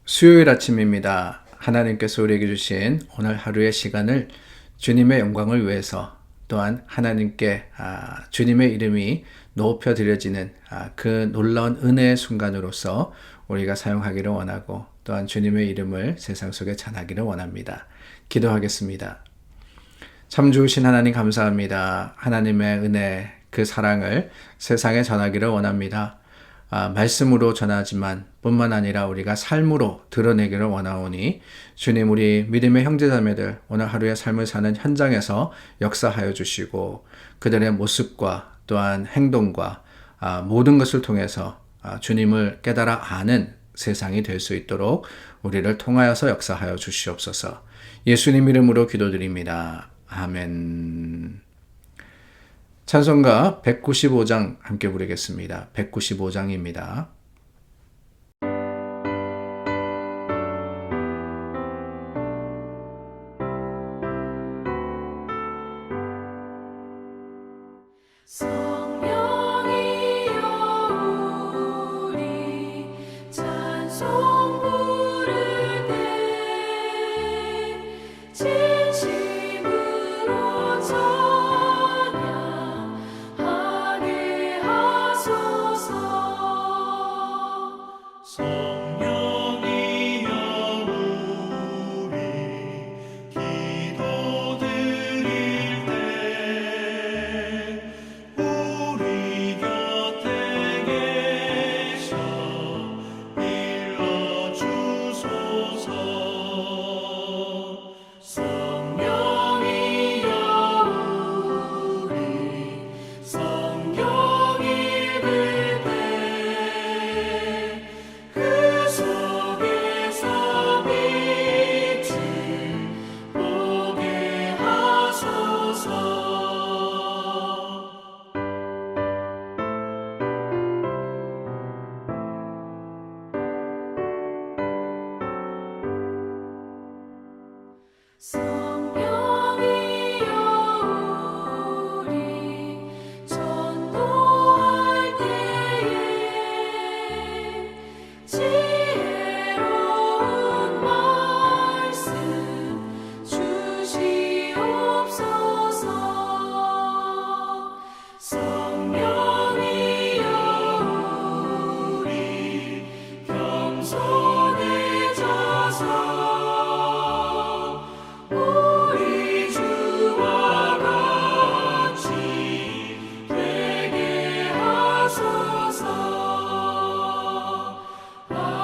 수요일 아침입니다. 하나님께서 우리에게 주신 오늘 하루의 시간을 주님의 영광을 위해서 또한 하나님께 주님의 이름이 높여드려지는 그 놀라운 은혜의 순간으로서 우리가 사용하기를 원하고 또한 주님의 이름을 세상 속에 전하기를 원합니다. 기도하겠습니다. 참 좋으신 하나님 감사합니다. 하나님의 은혜, 그 사랑을 세상에 전하기를 원합니다. 말씀으로 전하지만 뿐만 아니라 우리가 삶으로 드러내기를 원하오니 주님, 우리 믿음의 형제자매들 오늘 하루의 삶을 사는 현장에서 역사하여 주시고 그들의 모습과 또한 행동과 모든 것을 통해서 주님을 깨달아 아는 세상이 될 수 있도록 우리를 통하여서 역사하여 주시옵소서. 예수님 이름으로 기도드립니다. 아멘. 찬송가 195장 함께 부르겠습니다. 195장입니다. 성령이여 우리 찬송 부를 때 진심으로 찬양하게 하소서. 성령이여 우리 기도 드릴 때 우리 곁에 계셔 일러주소서. 성령이여 우리 성경 읽을 때 그 속에서 빛을 보게 하소서. 성령이여 우리 전도할 때에 지혜로운 말씀 주시옵소서. 성령이여 우리 겸손해져서 우리 주와 같이 되게 하소서. 아멘.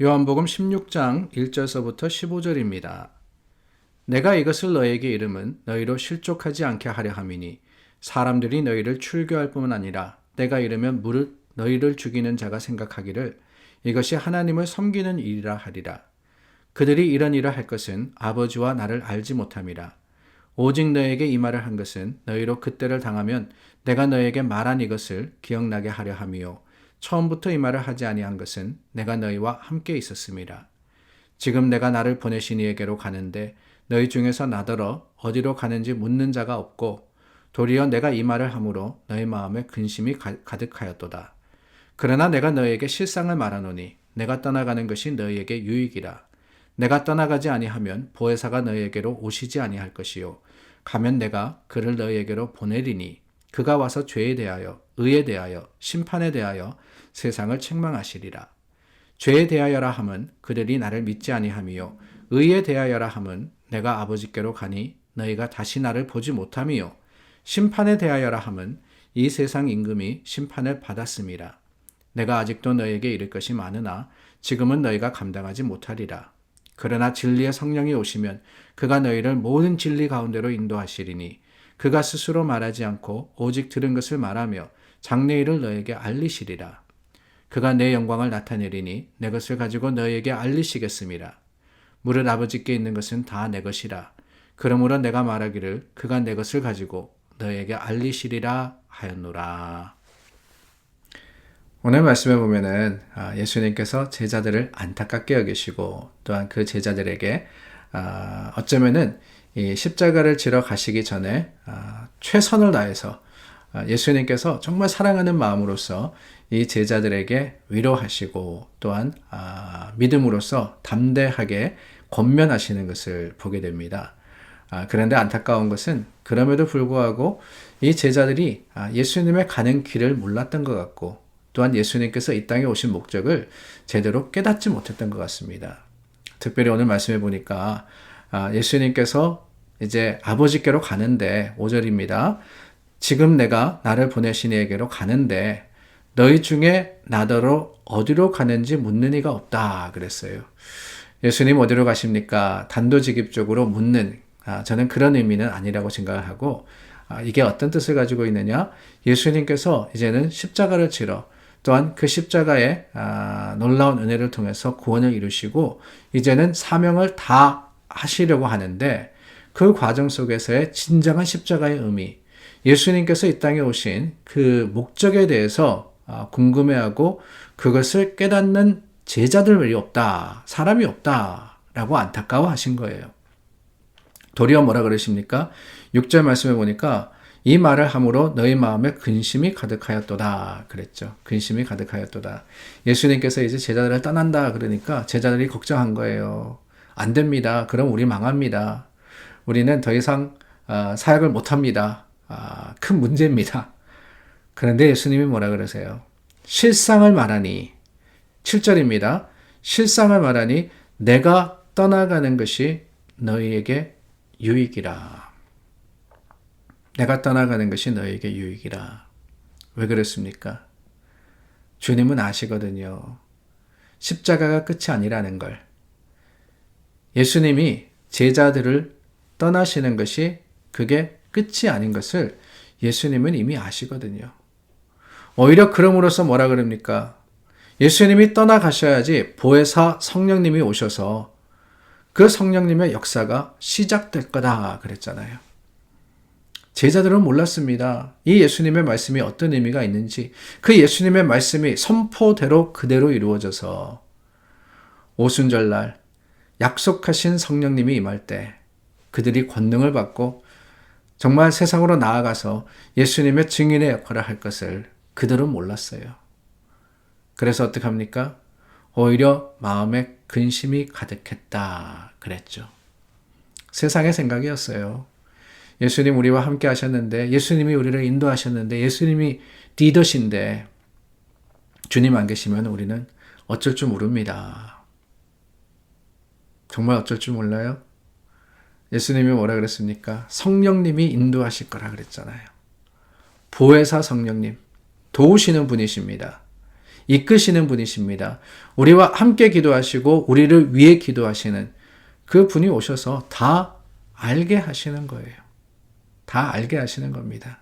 요한복음 16장 1절서부터 15절입니다. 내가 이것을 너에게 이름은 너희로 실족하지 않게 하려 함이니 사람들이 너희를 출교할 뿐만 아니라 때가 이르면 무릇 너희를 죽이는 자가 생각하기를 이것이 하나님을 섬기는 일이라 하리라. 그들이 이런 일을 할 것은 아버지와 나를 알지 못함이라. 오직 너에게 이 말을 한 것은 너희로 그때를 당하면 내가 너에게 말한 이것을 기억나게 하려 함이요 처음부터 이 말을 하지 아니한 것은 내가 너희와 함께 있었음이라. 지금 내가 나를 보내신 이에게로 가는데 너희 중에서 나더러 어디로 가는지 묻는 자가 없고 도리어 내가 이 말을 함으로 너희 마음에 근심이 가득하였도다. 그러나 내가 너희에게 실상을 말하노니 내가 떠나가는 것이 너희에게 유익이라. 내가 떠나가지 아니하면 보혜사가 너희에게로 오시지 아니할 것이요 가면 내가 그를 너희에게로 보내리니 그가 와서 죄에 대하여 의에 대하여 심판에 대하여 세상을 책망하시리라. 죄에 대하여라 함은 그들이 나를 믿지 아니함이요 의에 대하여라 함은 내가 아버지께로 가니 너희가 다시 나를 보지 못함이요 심판에 대하여라 함은 이 세상 임금이 심판을 받았음이라. 내가 아직도 너희에게 이를 것이 많으나 지금은 너희가 감당하지 못하리라. 그러나 진리의 성령이 오시면 그가 너희를 모든 진리 가운데로 인도하시리니 그가 스스로 말하지 않고 오직 들은 것을 말하며 장래일을 너희에게 알리시리라. 그가 내 영광을 나타내리니 내 것을 가지고 너희에게 알리시겠음이라. 무릇 아버지께 있는 것은 다 내 것이라. 그러므로 내가 말하기를 그가 내 것을 가지고 너희에게 알리시리라 하였노라. 오늘 말씀에 보면은 예수님께서 제자들을 안타깝게 여기시고 또한 그 제자들에게 어쩌면은 이 십자가를 지러 가시기 전에 최선을 다해서 예수님께서 정말 사랑하는 마음으로서 이 제자들에게 위로하시고 또한 믿음으로써 담대하게 권면하시는 것을 보게 됩니다. 그런데 안타까운 것은 그럼에도 불구하고 이 제자들이 예수님의 가는 길을 몰랐던 것 같고 또한 예수님께서 이 땅에 오신 목적을 제대로 깨닫지 못했던 것 같습니다. 특별히 오늘 말씀해 보니까 예수님께서 이제 아버지께로 가는데 5절입니다. 지금 내가 나를 보내신 이에게로 가는데 너희 중에 나더러 어디로 가는지 묻는 이가 없다 그랬어요. 예수님 어디로 가십니까? 단도직입적으로 묻는 저는 그런 의미는 아니라고 생각을 하고 이게 어떤 뜻을 가지고 있느냐? 예수님께서 이제는 십자가를 치러 또한 그 십자가의 놀라운 은혜를 통해서 구원을 이루시고 이제는 사명을 다 하시려고 하는데 그 과정 속에서의 진정한 십자가의 의미, 예수님께서 이 땅에 오신 그 목적에 대해서 궁금해하고 그것을 깨닫는 제자들이 없다, 사람이 없다라고 안타까워하신 거예요. 도리어 뭐라 그러십니까? 6절 말씀에 보니까 이 말을 함으로 너희 마음에 근심이 가득하였도다 그랬죠. 근심이 가득하였도다. 예수님께서 이제 제자들을 떠난다 그러니까 제자들이 걱정한 거예요. 안 됩니다. 그럼 우리 망합니다. 우리는 더 이상 사역을 못합니다. 큰 문제입니다. 그런데 예수님이 뭐라 그러세요? 실상을 말하니 7절입니다. 실상을 말하니 내가 떠나가는 것이 너희에게 유익이라. 내가 떠나가는 것이 너희에게 유익이라. 왜 그렇습니까? 주님은 아시거든요. 십자가가 끝이 아니라는 걸. 예수님이 제자들을 떠나시는 것이 그게 끝이 아닌 것을 예수님은 이미 아시거든요. 오히려 그럼으로써 뭐라 그럽니까? 예수님이 떠나가셔야지 보혜사 성령님이 오셔서 그 성령님의 역사가 시작될 거다 그랬잖아요. 제자들은 몰랐습니다. 이 예수님의 말씀이 어떤 의미가 있는지, 그 예수님의 말씀이 선포대로 그대로 이루어져서 오순절날 약속하신 성령님이 임할 때 그들이 권능을 받고 정말 세상으로 나아가서 예수님의 증인의 역할을 할 것을 그들은 몰랐어요. 그래서 어떡합니까? 오히려 마음에 근심이 가득했다 그랬죠. 세상의 생각이었어요. 예수님 우리와 함께 하셨는데, 예수님이 우리를 인도하셨는데, 예수님이 리더신데 주님 안 계시면 우리는 어쩔 줄 모릅니다. 정말 어쩔 줄 몰라요? 예수님이 뭐라 그랬습니까? 성령님이 인도하실 거라 그랬잖아요. 보혜사 성령님, 도우시는 분이십니다. 이끄시는 분이십니다. 우리와 함께 기도하시고 우리를 위해 기도하시는 그 분이 오셔서 다 알게 하시는 거예요. 다 알게 하시는 겁니다.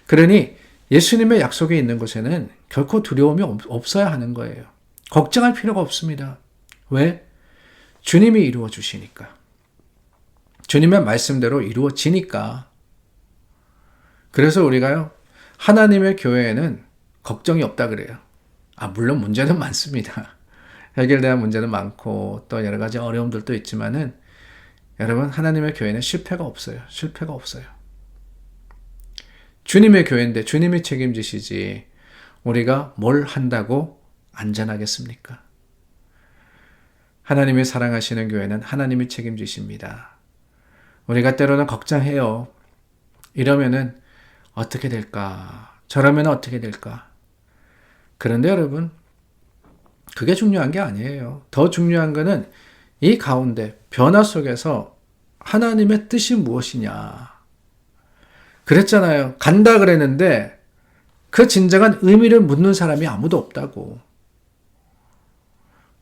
그러니 예수님의 약속이 있는 곳에는 결코 두려움이 없어야 하는 거예요. 걱정할 필요가 없습니다. 왜? 주님이 이루어 주시니까. 주님의 말씀대로 이루어지니까. 그래서 우리가요, 하나님의 교회에는 걱정이 없다 그래요. 물론 문제는 많습니다. 해결돼야 문제는 많고 또 여러 가지 어려움들도 있지만은 여러분, 하나님의 교회는 실패가 없어요. 실패가 없어요. 주님의 교회인데 주님이 책임지시지 우리가 뭘 한다고 안전하겠습니까? 하나님이 사랑하시는 교회는 하나님이 책임지십니다. 우리가 때로는 걱정해요. 이러면은 어떻게 될까? 저러면 어떻게 될까? 그런데 여러분, 그게 중요한 게 아니에요. 더 중요한 거는 이 가운데 변화 속에서 하나님의 뜻이 무엇이냐. 그랬잖아요. 간다 그랬는데 그 진정한 의미를 묻는 사람이 아무도 없다고.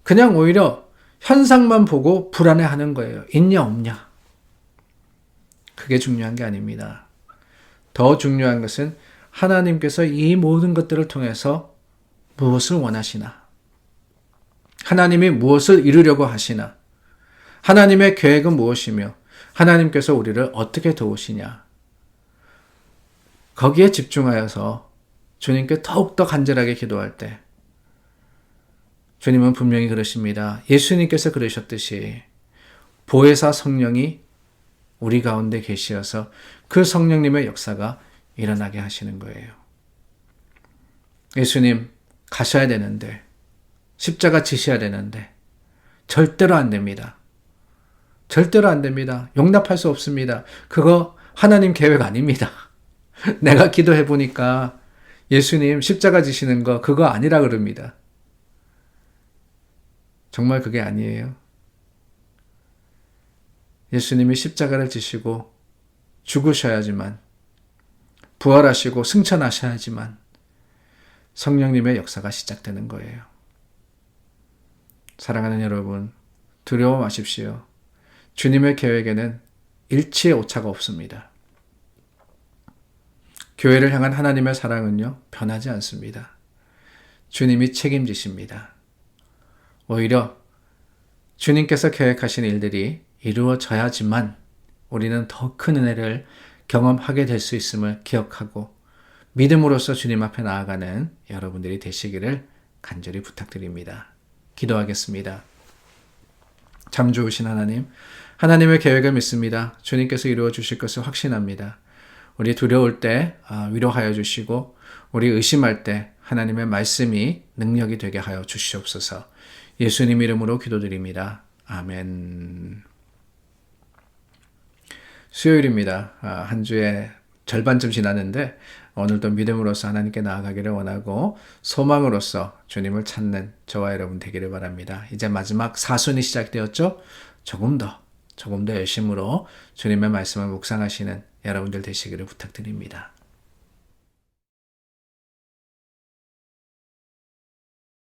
그냥 오히려 현상만 보고 불안해하는 거예요. 있냐 없냐. 그게 중요한 게 아닙니다. 더 중요한 것은 하나님께서 이 모든 것들을 통해서 무엇을 원하시나? 하나님이 무엇을 이루려고 하시나? 하나님의 계획은 무엇이며 하나님께서 우리를 어떻게 도우시냐? 거기에 집중하여서 주님께 더욱더 간절하게 기도할 때 주님은 분명히 그러십니다. 예수님께서 그러셨듯이 보혜사 성령이 우리 가운데 계시어서 그 성령님의 역사가 일어나게 하시는 거예요. 예수님 가셔야 되는데, 십자가 지셔야 되는데 절대로 안 됩니다. 절대로 안 됩니다. 용납할 수 없습니다. 그거 하나님 계획 아닙니다. 내가 기도해 보니까 예수님 십자가 지시는 거 그거 아니라 그럽니다. 정말 그게 아니에요. 예수님이 십자가를 지시고 죽으셔야지만, 부활하시고 승천하셔야지만 성령님의 역사가 시작되는 거예요. 사랑하는 여러분, 두려워 마십시오. 주님의 계획에는 일치의 오차가 없습니다. 교회를 향한 하나님의 사랑은요, 변하지 않습니다. 주님이 책임지십니다. 오히려 주님께서 계획하신 일들이 이루어져야지만 우리는 더 큰 은혜를 경험하게 될 수 있음을 기억하고 믿음으로써 주님 앞에 나아가는 여러분들이 되시기를 간절히 부탁드립니다. 기도하겠습니다. 참 좋으신 하나님, 하나님의 계획을 믿습니다. 주님께서 이루어 주실 것을 확신합니다. 우리 두려울 때 위로하여 주시고, 우리 의심할 때 하나님의 말씀이 능력이 되게 하여 주시옵소서. 예수님 이름으로 기도드립니다. 아멘. 수요일입니다. 한 주의 절반쯤 지났는데 오늘도 믿음으로써 하나님께 나아가기를 원하고 소망으로써 주님을 찾는 저와 여러분 되기를 바랍니다. 이제 마지막 사순이 시작되었죠? 조금 더 열심으로 주님의 말씀을 묵상하시는 여러분들 되시기를 부탁드립니다.